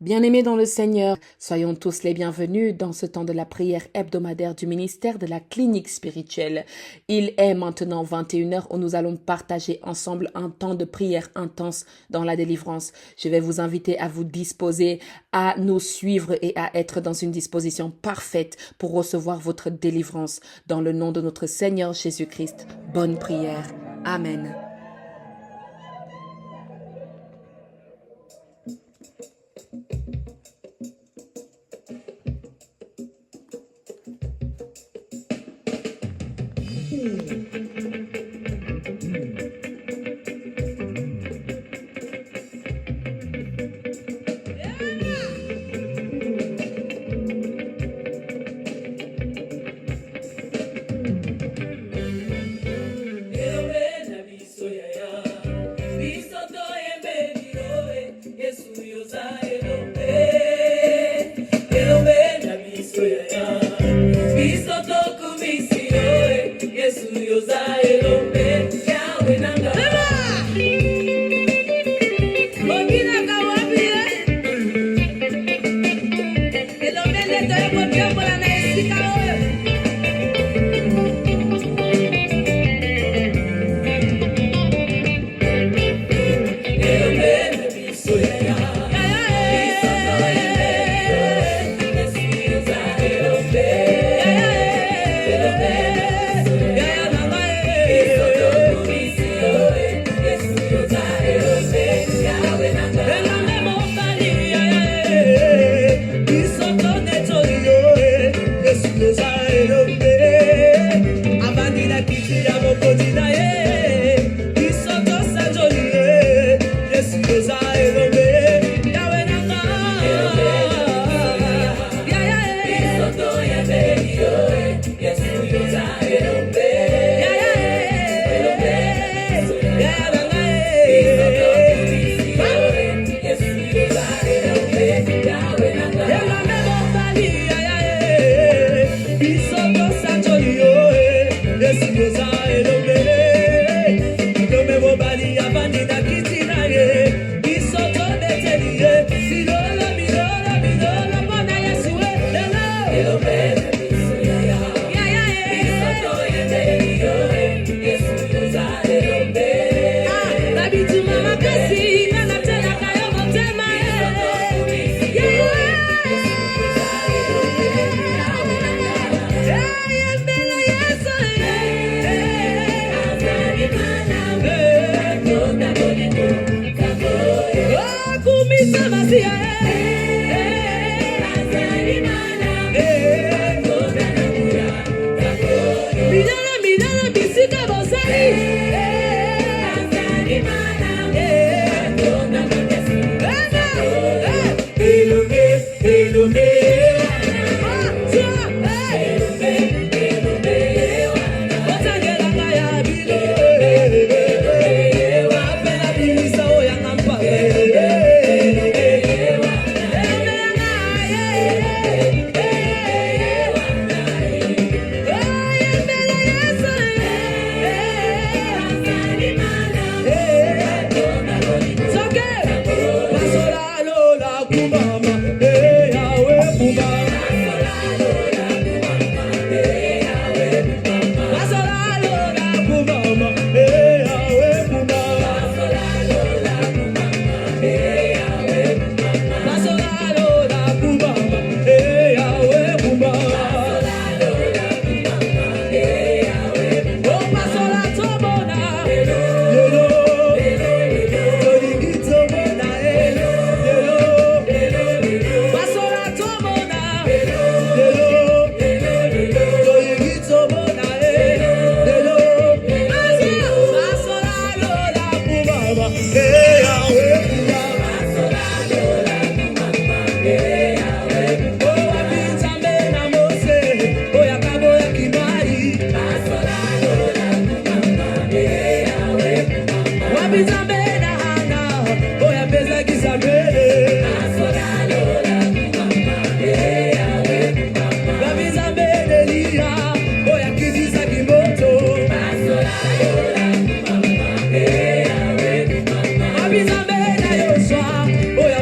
Bien-aimés dans le Seigneur, soyons tous les bienvenus dans ce temps de la prière hebdomadaire du ministère de la clinique spirituelle. Il est maintenant 21 heures où nous allons partager ensemble un temps de prière intense dans la délivrance. Je vais vous inviter à vous disposer, à nous suivre et à être dans une disposition parfaite pour recevoir votre délivrance. Dans le nom de notre Seigneur Jésus-Christ, bonne prière. Amen.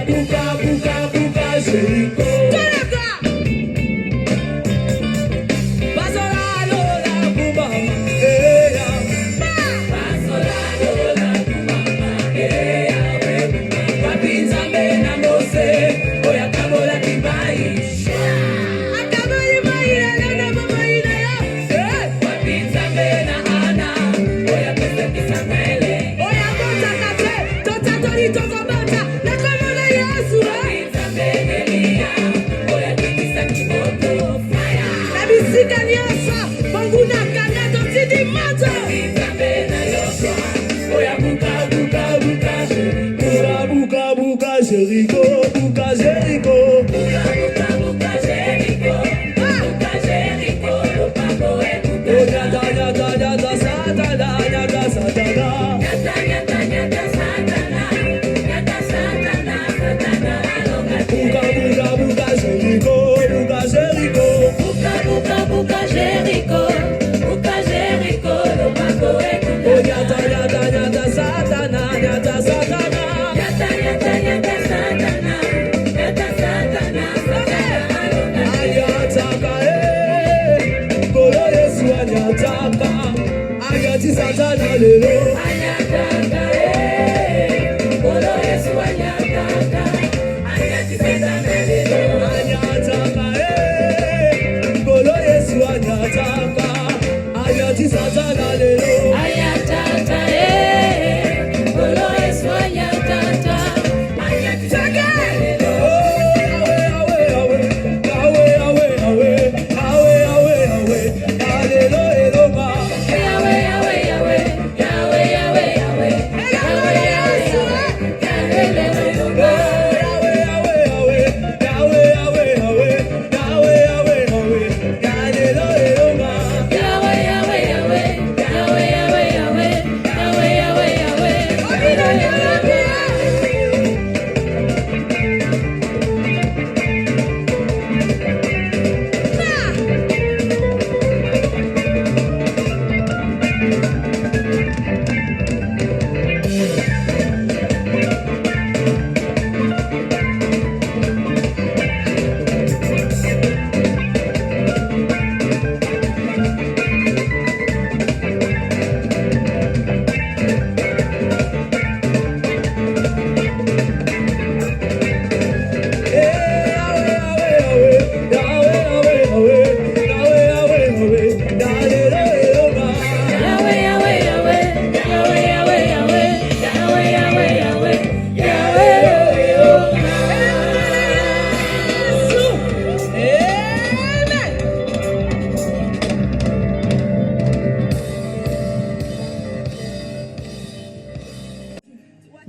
Buka, buka, buka.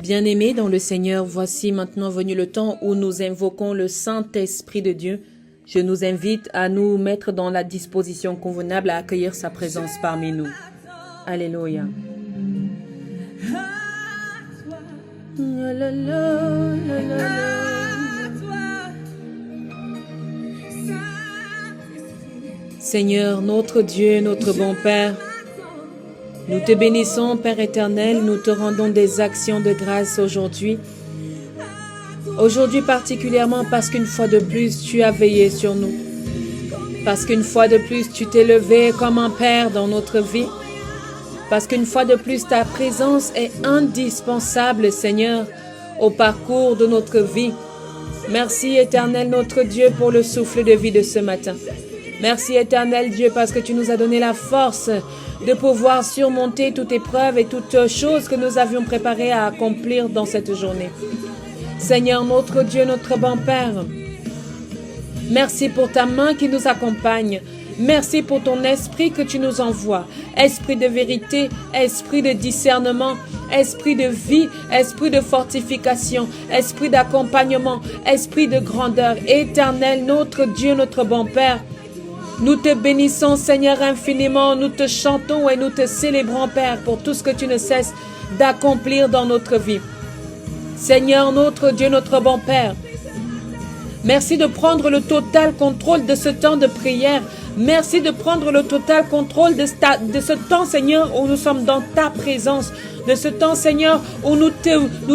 Bien-aimés dans le Seigneur, voici maintenant venu le temps où nous invoquons le Saint-Esprit de Dieu. Je nous invite à nous mettre dans la disposition convenable à accueillir sa présence parmi nous. Alléluia. Seigneur, notre Dieu, notre bon Père, nous te bénissons, Père éternel, nous te rendons des actions de grâce aujourd'hui. Aujourd'hui particulièrement parce qu'une fois de plus, tu as veillé sur nous. Parce qu'une fois de plus, tu t'es levé comme un Père dans notre vie. Parce qu'une fois de plus, ta présence est indispensable, Seigneur, au parcours de notre vie. Merci, éternel, notre Dieu, pour le souffle de vie de ce matin. Merci, éternel Dieu, parce que tu nous as donné la force de pouvoir surmonter toute épreuve et toute chose que nous avions préparée à accomplir dans cette journée. Seigneur, notre Dieu, notre bon Père, merci pour ta main qui nous accompagne. Merci pour ton esprit que tu nous envoies. Esprit de vérité, esprit de discernement, esprit de vie, esprit de fortification, esprit d'accompagnement, esprit de grandeur. Éternel, notre Dieu, notre bon Père, nous te bénissons, Seigneur, infiniment. Nous te chantons et nous te célébrons, Père, pour tout ce que tu ne cesses d'accomplir dans notre vie. Seigneur, notre Dieu, notre bon Père, merci de prendre le total contrôle de ce temps de prière. Merci de prendre le total contrôle de ce temps, Seigneur, où nous sommes dans ta présence. De ce temps, Seigneur, où nous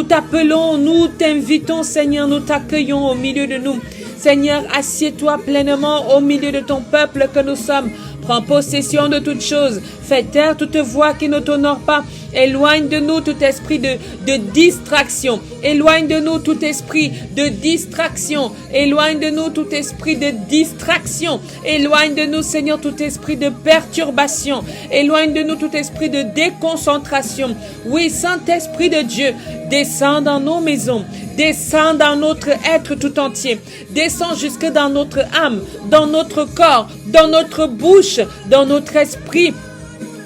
t'appelons, nous t'invitons, Seigneur, nous t'accueillons au milieu de nous. Seigneur, assieds-toi pleinement au milieu de ton peuple que nous sommes. Prends possession de toutes choses. Fais taire toute voix qui ne t'honore pas. Éloigne de nous tout esprit de distraction. Éloigne de nous tout esprit de distraction. Éloigne de nous tout esprit de distraction. Éloigne de nous, Seigneur, tout esprit de perturbation. Éloigne de nous tout esprit de déconcentration. Oui, Saint-Esprit de Dieu, descends dans nos maisons. Descends dans notre être tout entier. Descends jusque dans notre âme, dans notre corps, dans notre bouche, dans notre esprit,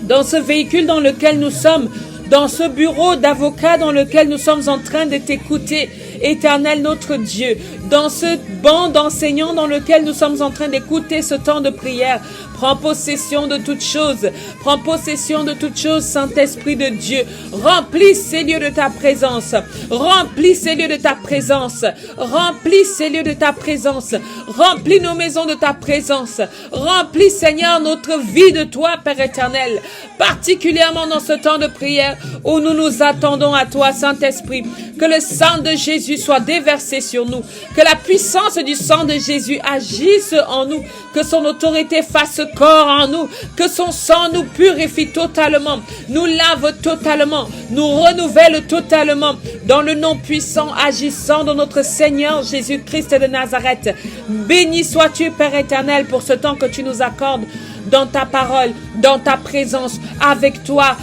dans ce véhicule dans lequel nous sommes, dans ce bureau d'avocat dans lequel nous sommes en train de t'écouter, Éternel notre Dieu, dans ce banc d'enseignants dans lequel nous sommes en train d'écouter ce temps de prière. Prends possession de toutes choses. Prends possession de toutes choses, Saint-Esprit de Dieu. Remplis ces lieux de ta présence. Remplis ces lieux de ta présence. Remplis ces lieux de ta présence. Remplis nos maisons de ta présence. Remplis, Seigneur, notre vie de toi, Père éternel. Particulièrement dans ce temps de prière où nous nous attendons à toi, Saint-Esprit. Que le sang de Jésus soit déversé sur nous. Que la puissance du sang de Jésus agisse en nous. Que son autorité fasse corps en nous. Que son sang nous purifie totalement. Nous lave totalement. Nous renouvelle totalement. Dans le nom puissant agissant de notre Seigneur Jésus-Christ de Nazareth. Béni sois-tu, Père éternel, pour ce temps que tu nous accordes dans ta parole, dans ta présence, avec toi,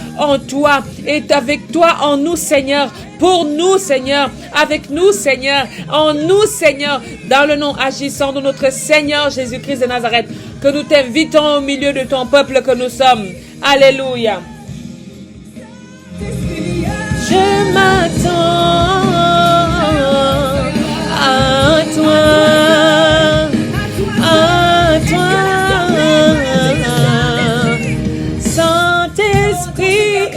et avec toi en nous, Seigneur, pour nous, Seigneur, avec nous, Seigneur, en nous, Seigneur, dans le nom agissant de notre Seigneur Jésus-Christ de Nazareth, que nous t'invitons au milieu de ton peuple que nous sommes. Alléluia. Je m'attends à toi, à toi. Saint-Esprit,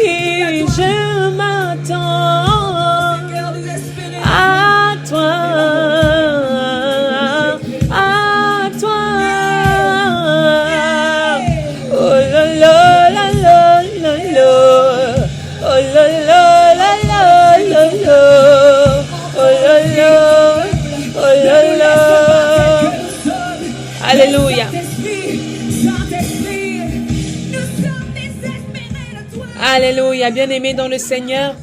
je m'attends à toi, à toi. Oh la la la la la la, oh la la la la la la, oh la la, oh la la. Alléluia. Alléluia, bien-aimés dans le Seigneur.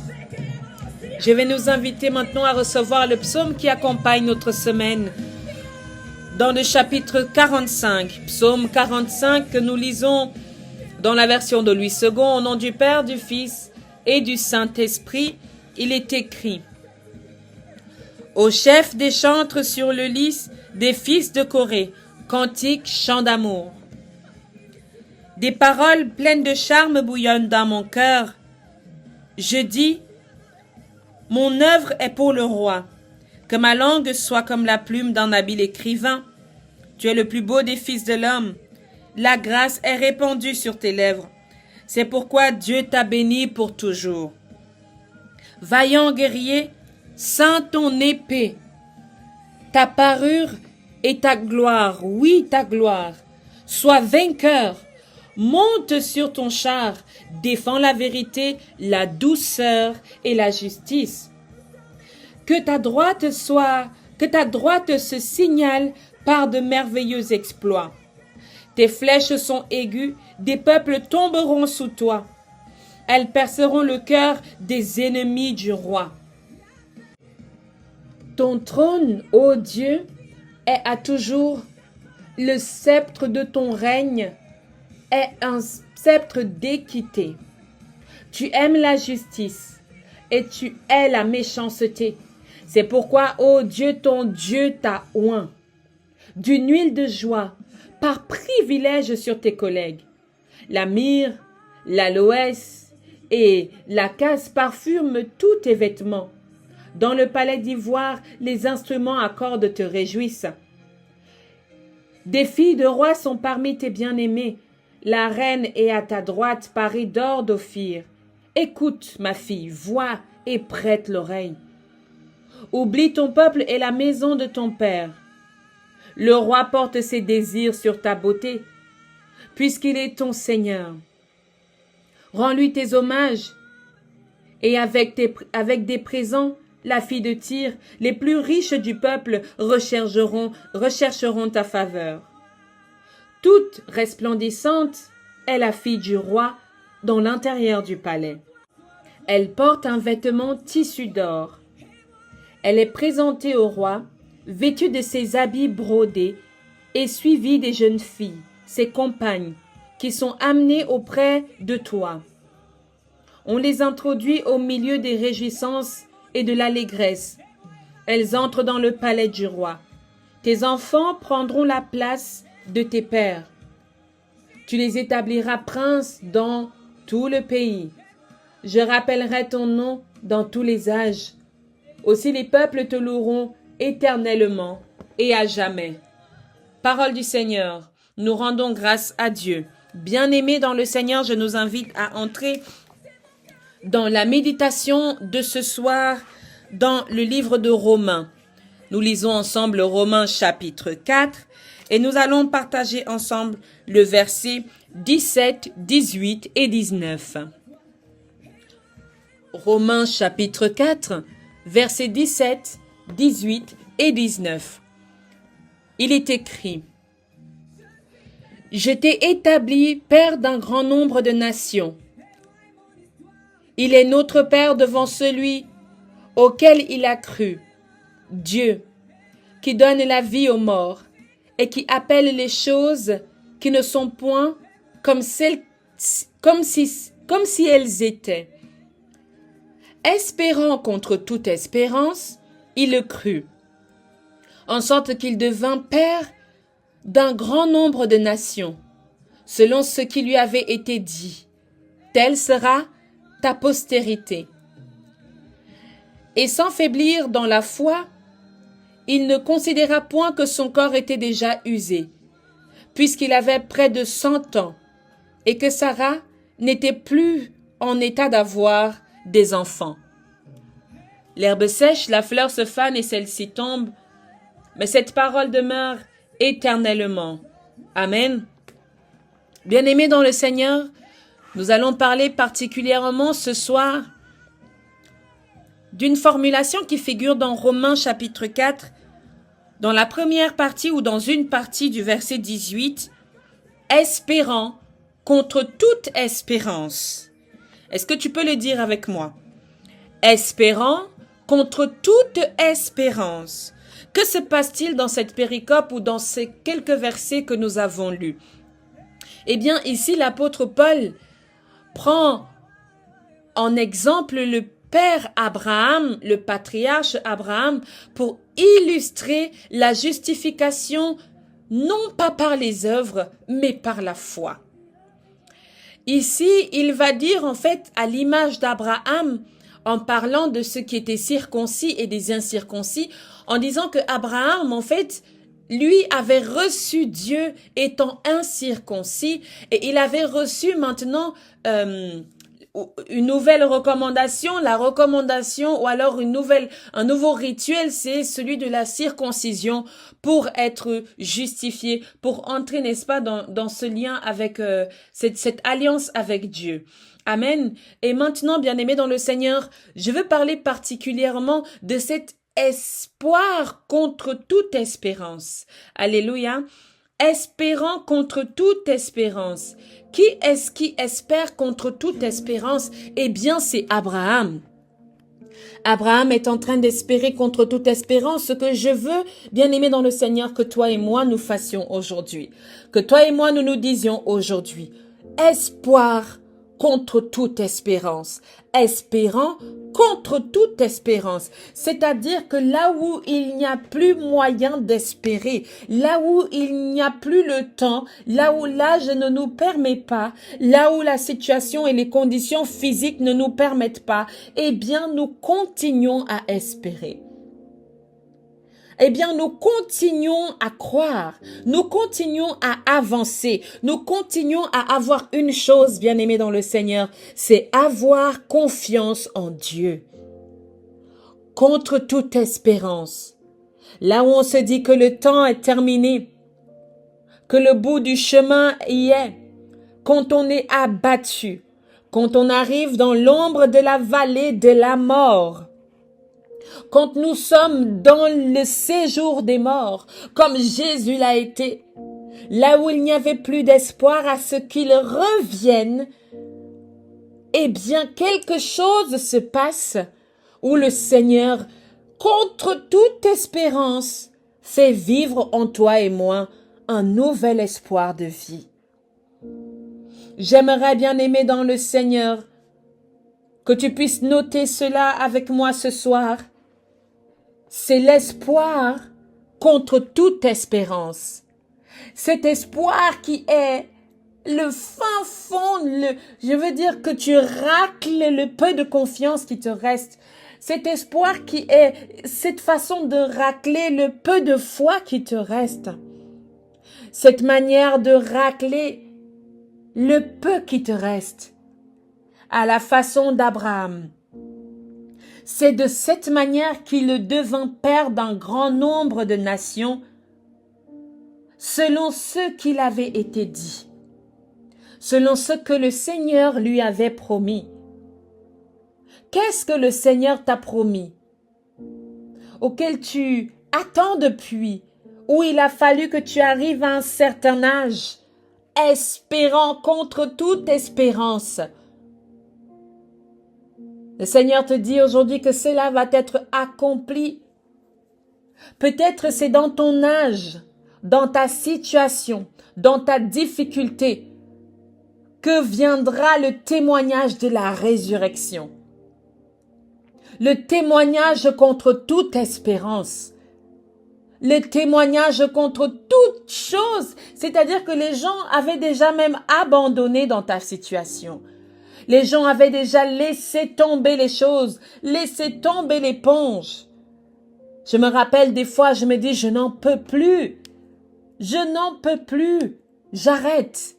Je vais nous inviter maintenant à recevoir le psaume qui accompagne notre semaine. Dans le chapitre 45, psaume 45 que nous lisons dans la version de Louis II, au nom du Père, du Fils et du Saint-Esprit, il est écrit: Au chef des chantres sur le lys des fils de Corée, cantique, chant d'amour. Des paroles pleines de charme bouillonnent dans mon cœur. Je dis, mon œuvre est pour le roi. Que ma langue soit comme la plume d'un habile écrivain. Tu es le plus beau des fils de l'homme. La grâce est répandue sur tes lèvres. C'est pourquoi Dieu t'a béni pour toujours. Vaillant guerrier, sens ton épée. Ta parure et ta gloire, oui ta gloire. Sois vainqueur. Monte sur ton char, défends la vérité, la douceur et la justice. Que ta droite se signale par de merveilleux exploits. Tes flèches sont aiguës, des peuples tomberont sous toi. Elles perceront le cœur des ennemis du roi. Ton trône, ô Dieu, est à toujours. Le sceptre de ton règne est un sceptre d'équité. Tu aimes la justice et tu hais la méchanceté. C'est pourquoi, ô Dieu, ton Dieu t'a oint d'une huile de joie par privilège sur tes collègues. La myrrhe, l'aloès et la casse parfument tous tes vêtements. Dans le palais d'ivoire, les instruments à cordes te réjouissent. Des filles de rois sont parmi tes bien-aimés. La reine est à ta droite, parée d'or d'Ophir. Écoute, ma fille, vois et prête l'oreille. Oublie ton peuple et la maison de ton père. Le roi porte ses désirs sur ta beauté. puisqu'il est ton Seigneur. Rends-lui tes hommages et avec des présents, la fille de Tyr, les plus riches du peuple rechercheront ta faveur. Toute resplendissante est la fille du roi dans l'intérieur du palais. Elle porte un vêtement tissu d'or. Elle est présentée au roi, vêtue de ses habits brodés et suivie des jeunes filles, ses compagnes, qui sont amenées auprès de toi. On les introduit au milieu des réjouissances et de l'allégresse. Elles entrent dans le palais du roi. Tes enfants prendront la place de tes pères. Tu les établiras princes dans tout le pays. Je rappellerai ton nom dans tous les âges. Aussi les peuples te loueront éternellement et à jamais. Parole du Seigneur, nous rendons grâce à Dieu. Bien-aimés dans le Seigneur, je nous invite à entrer dans la méditation de ce soir dans le livre de Romains. Nous lisons ensemble Romains chapitre 4 et nous allons partager ensemble le verset 17, 18 et 19. Romains chapitre 4, versets 17, 18 et 19. Il est écrit: Je t'ai établi père d'un grand nombre de nations. Il est notre Père devant celui auquel il a cru, Dieu, qui donne la vie aux morts et qui appelle les choses qui ne sont point comme si elles étaient. Espérant contre toute espérance, il le crut, en sorte qu'il devint père d'un grand nombre de nations, selon ce qui lui avait été dit. Telle sera ta postérité. Et sans faiblir dans la foi, il ne considéra point que son corps était déjà usé, puisqu'il avait près de 100 ans, et que Sarah n'était plus en état d'avoir des enfants. L'herbe sèche, la fleur se fane et celle-ci tombe, mais cette parole demeure éternellement. Amen. Bien-aimés dans le Seigneur, nous allons parler particulièrement ce soir d'une formulation qui figure dans Romains chapitre 4, dans la première partie ou dans une partie du verset 18, espérant contre toute espérance. Est-ce que tu peux le dire avec moi? Espérant contre toute espérance. Que se passe-t-il dans cette péricope ou dans ces quelques versets que nous avons lus? Eh bien, ici, l'apôtre Paul prend en exemple le père Abraham, le patriarche Abraham, pour illustrer la justification non pas par les œuvres, mais par la foi. Ici, il va dire en fait à l'image d'Abraham, en parlant de ceux qui étaient circoncis et des incirconcis, en disant que Abraham, en fait, lui avait reçu Dieu étant incirconcis et il avait reçu maintenant une nouvelle recommandation. La recommandation ou alors un nouveau rituel, c'est celui de la circoncision pour être justifié, pour entrer, n'est-ce pas, dans ce lien avec cette alliance avec Dieu. Amen. Et maintenant, bien-aimés dans le Seigneur, je veux parler particulièrement de cet espoir contre toute espérance. Alléluia. Espérant contre toute espérance. Qui est-ce qui espère contre toute espérance? Eh bien, c'est Abraham. Abraham est en train d'espérer contre toute espérance ce que je veux, bien-aimé dans le Seigneur, que toi et moi nous fassions aujourd'hui. Que toi et moi nous nous disions aujourd'hui. Espoir contre toute espérance. Espérant contre toute espérance. C'est-à-dire que là où il n'y a plus moyen d'espérer, là où il n'y a plus le temps, là où l'âge ne nous permet pas, là où la situation et les conditions physiques ne nous permettent pas, eh bien, nous continuons à espérer. Eh bien, nous continuons à croire, nous continuons à avancer, nous continuons à avoir une chose, bien-aimés dans le Seigneur, c'est avoir confiance en Dieu. Contre toute espérance. Là où on se dit que le temps est terminé, que le bout du chemin y est. Quand on est abattu, quand on arrive dans l'ombre de la vallée de la mort, quand nous sommes dans le séjour des morts, comme Jésus l'a été, là où il n'y avait plus d'espoir à ce qu'il revienne, eh bien quelque chose se passe où le Seigneur, contre toute espérance, fait vivre en toi et moi un nouvel espoir de vie. J'aimerais bien aimer dans le Seigneur que tu puisses noter cela avec moi ce soir. C'est l'espoir contre toute espérance. Cet espoir qui est le fin fond, je veux dire que tu racles le peu de confiance qui te reste. Cet espoir qui est cette façon de racler le peu de foi qui te reste. Cette manière de racler le peu qui te reste, à la façon d'Abraham. C'est de cette manière qu'il devint père d'un grand nombre de nations, selon ce qu'il avait été dit, selon ce que le Seigneur lui avait promis. Qu'est-ce que le Seigneur t'a promis, auquel tu attends depuis, où il a fallu que tu arrives à un certain âge, espérant contre toute espérance. Le Seigneur te dit aujourd'hui que cela va être accompli. Peut-être c'est dans ton âge, dans ta situation, dans ta difficulté, que viendra le témoignage de la résurrection. Le témoignage contre toute espérance. Le témoignage contre toute chose, c'est-à-dire que les gens avaient déjà même abandonné dans ta situation. Les gens avaient déjà laissé tomber les choses, laissé tomber l'éponge. Je me rappelle des fois, je me dis, je n'en peux plus. Je n'en peux plus. J'arrête.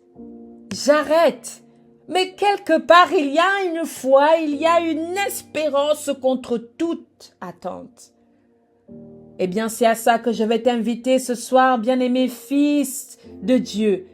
Mais quelque part, il y a une foi, il y a une espérance contre toute attente. Eh bien, c'est à ça que je vais t'inviter ce soir, bien-aimé fils de Dieu,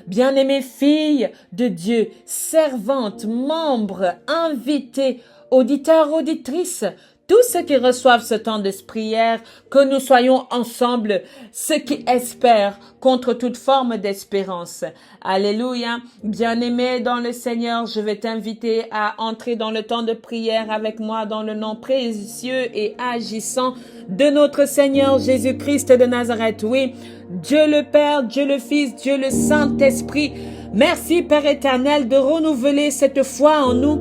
bien-aimée fille de Dieu, servante, membre, invité, auditeur, auditrice, tous ceux qui reçoivent ce temps de prière, que nous soyons ensemble, ceux qui espèrent contre toute forme d'espérance. Alléluia. Bien-aimé dans le Seigneur, je vais t'inviter à entrer dans le temps de prière avec moi dans le nom précieux et agissant de notre Seigneur Jésus-Christ de Nazareth. Oui, Dieu le Père, Dieu le Fils, Dieu le Saint-Esprit. Merci Père éternel de renouveler cette foi en nous,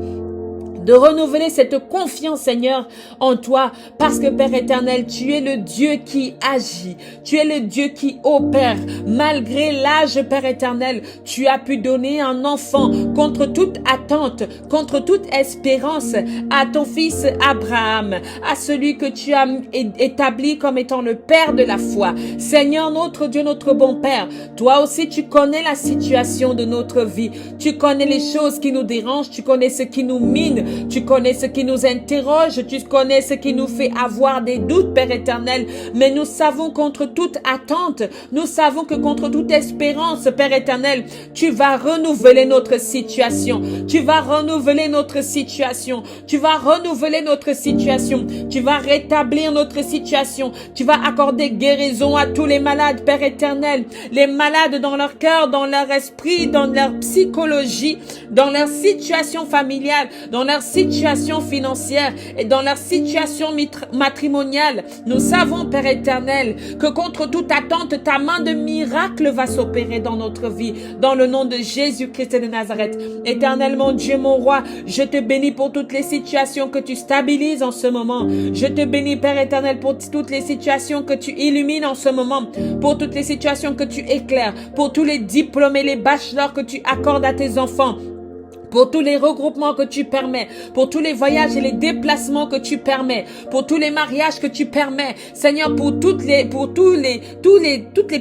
de renouveler cette confiance, Seigneur, en toi, parce que, Père éternel, tu es le Dieu qui agit, tu es le Dieu qui opère. Malgré l'âge, Père éternel, tu as pu donner un enfant contre toute attente, contre toute espérance, à ton fils Abraham, à celui que tu as établi comme étant le Père de la foi. Seigneur, notre Dieu, notre bon Père, toi aussi, tu connais la situation de notre vie, tu connais les choses qui nous dérangent, tu connais ce qui nous mine, tu connais ce qui nous interroge, tu connais ce qui nous fait avoir des doutes, Père éternel. Mais nous savons contre toute attente, nous savons que contre toute espérance, Père éternel, tu vas renouveler notre situation. Tu vas renouveler notre situation. Tu vas renouveler notre situation. Tu vas rétablir notre situation. Tu vas accorder guérison à tous les malades, Père éternel. Les malades dans leur cœur, dans leur esprit, dans leur psychologie, dans leur situation familiale, dans leur situation financière et dans leur situation matrimoniale. Nous savons, Père éternel, que contre toute attente, ta main de miracle va s'opérer dans notre vie, dans le nom de Jésus-Christ de Nazareth. Éternel, mon Dieu, mon roi, je te bénis pour toutes les situations que tu stabilises en ce moment. Je te bénis, Père éternel, pour toutes les situations que tu illumines en ce moment, pour toutes les situations que tu éclaires, pour tous les diplômes et les bachelors que tu accordes à tes enfants, pour tous les regroupements que tu permets, pour tous les voyages et les déplacements que tu permets, pour tous les mariages que tu permets, Seigneur, pour toutes les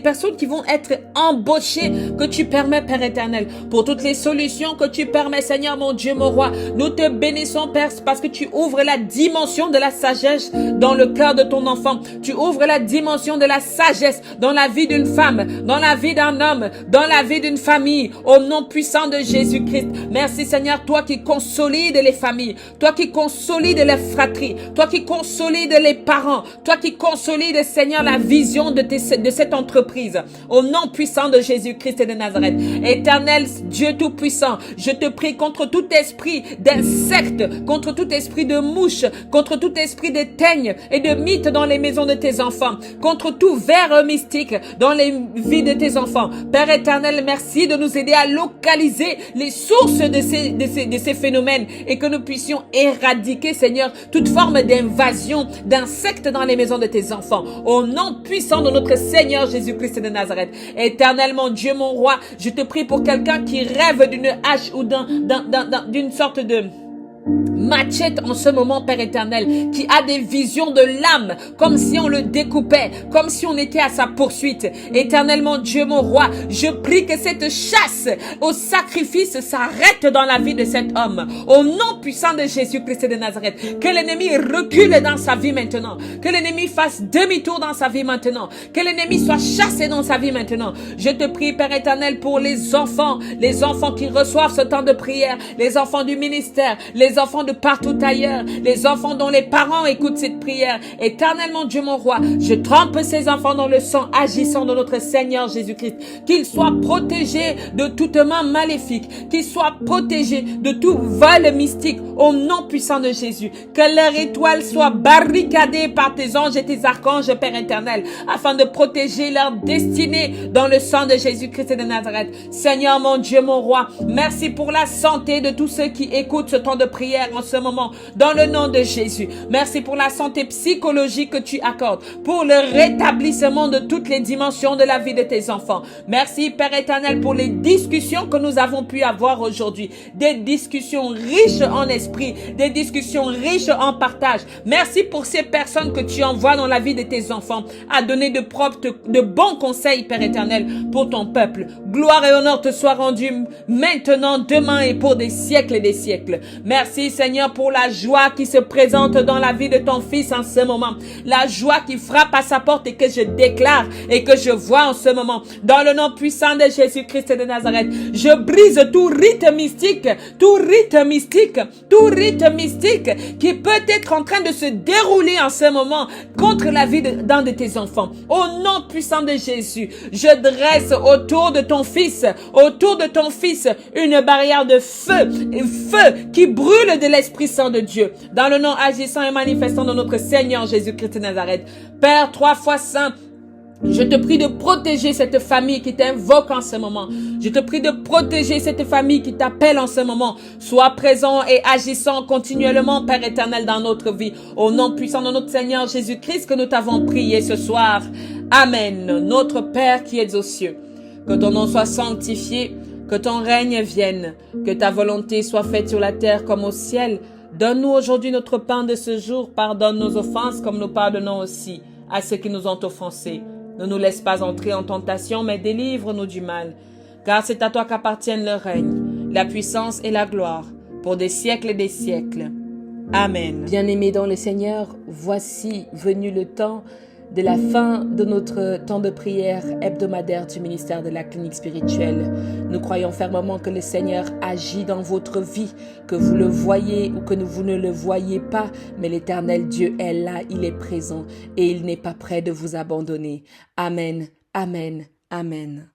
personnes qui vont être embauchées que tu permets, Père éternel, pour toutes les solutions que tu permets, Seigneur, mon Dieu, mon roi. Nous te bénissons, Père, parce que tu ouvres la dimension de la sagesse dans le cœur de ton enfant. Tu ouvres la dimension de la sagesse dans la vie d'une femme, dans la vie d'un homme, dans la vie d'une famille, au nom puissant de Jésus-Christ. Merci, Seigneur, toi qui consolides les familles, toi qui consolides les fratries, toi qui consolides les parents, toi qui consolides, Seigneur, la vision de cette entreprise, au nom puissant de Jésus-Christ et de Nazareth. Éternel Dieu Tout-Puissant, je te prie contre tout esprit d'insectes, contre tout esprit de mouches, contre tout esprit de teignes et de mythes dans les maisons de tes enfants, contre tout ver mystique dans les vies de tes enfants. Père éternel, merci de nous aider à localiser les sources de ces phénomènes et que nous puissions éradiquer, Seigneur, toute forme d'invasion d'insectes dans les maisons de tes enfants. Au nom puissant de notre Seigneur Jésus-Christ de Nazareth. Éternellement, Dieu mon roi, je te prie pour quelqu'un qui rêve d'une hache ou d'une sorte de machette en ce moment, Père éternel, qui a des visions de l'âme, comme si on le découpait, comme si on était à sa poursuite. Éternellement, Dieu mon roi, je prie que cette chasse au sacrifice s'arrête dans la vie de cet homme. Au nom puissant de Jésus-Christ de Nazareth, que l'ennemi recule dans sa vie maintenant, que l'ennemi fasse demi-tour dans sa vie maintenant, que l'ennemi soit chassé dans sa vie maintenant. Je te prie, Père éternel, pour les enfants qui reçoivent ce temps de prière, les enfants du ministère, les enfants de partout ailleurs, les enfants dont les parents écoutent cette prière. Éternellement, Dieu mon roi, je trempe ces enfants dans le sang agissant de notre Seigneur Jésus-Christ. Qu'ils soient protégés de toute main maléfique, qu'ils soient protégés de tout vol mystique au nom puissant de Jésus. Que leur étoile soit barricadée par tes anges et tes archanges, Père éternel, afin de protéger leur destinée dans le sang de Jésus-Christ de Nazareth. Seigneur, mon Dieu, mon roi, merci pour la santé de tous ceux qui écoutent ce temps de prière en ce moment, dans le nom de Jésus. Merci pour la santé psychologique que tu accordes, pour le rétablissement de toutes les dimensions de la vie de tes enfants. Merci, Père éternel, pour les discussions que nous avons pu avoir aujourd'hui, des discussions riches en esprit, des discussions riches en partage. Merci pour ces personnes que tu envoies dans la vie de tes enfants à donner de bons conseils, Père éternel, pour ton peuple. Gloire et honneur te soient rendus maintenant, demain et pour des siècles et des siècles. Merci, Seigneur, pour la joie qui se présente dans la vie de ton fils en ce moment. La joie qui frappe à sa porte et que je déclare et que je vois en ce moment. Dans le nom puissant de Jésus-Christ de Nazareth, je brise tout rite mystique qui peut être en train de se dérouler en ce moment contre la vie d'un de tes enfants. Au nom puissant de Jésus, je dresse autour de ton fils, une barrière de feu qui brûle de l'Esprit Saint de Dieu, dans le nom agissant et manifestant de notre Seigneur Jésus-Christ de Nazareth. Père 3 fois saint, je te prie de protéger cette famille qui t'invoque en ce moment. Je te prie de protéger cette famille qui t'appelle en ce moment. Sois présent et agissant continuellement, Père éternel, dans notre vie. Au nom puissant de notre Seigneur Jésus-Christ que nous t'avons prié ce soir. Amen. Notre Père qui es aux cieux, que ton nom soit sanctifié, que ton règne vienne, que ta volonté soit faite sur la terre comme au ciel. Donne-nous aujourd'hui notre pain de ce jour. Pardonne nos offenses comme nous pardonnons aussi à ceux qui nous ont offensés. Ne nous laisse pas entrer en tentation, mais délivre-nous du mal. Car c'est à toi qu'appartiennent le règne, la puissance et la gloire, pour des siècles et des siècles. Amen. Bien-aimés dans le Seigneur, voici venu le temps de la fin de notre temps de prière hebdomadaire du ministère de la clinique spirituelle. Nous croyons fermement que le Seigneur agit dans votre vie, que vous le voyez ou que vous ne le voyez pas, mais l'Éternel Dieu est là, il est présent et il n'est pas prêt de vous abandonner. Amen, amen, amen.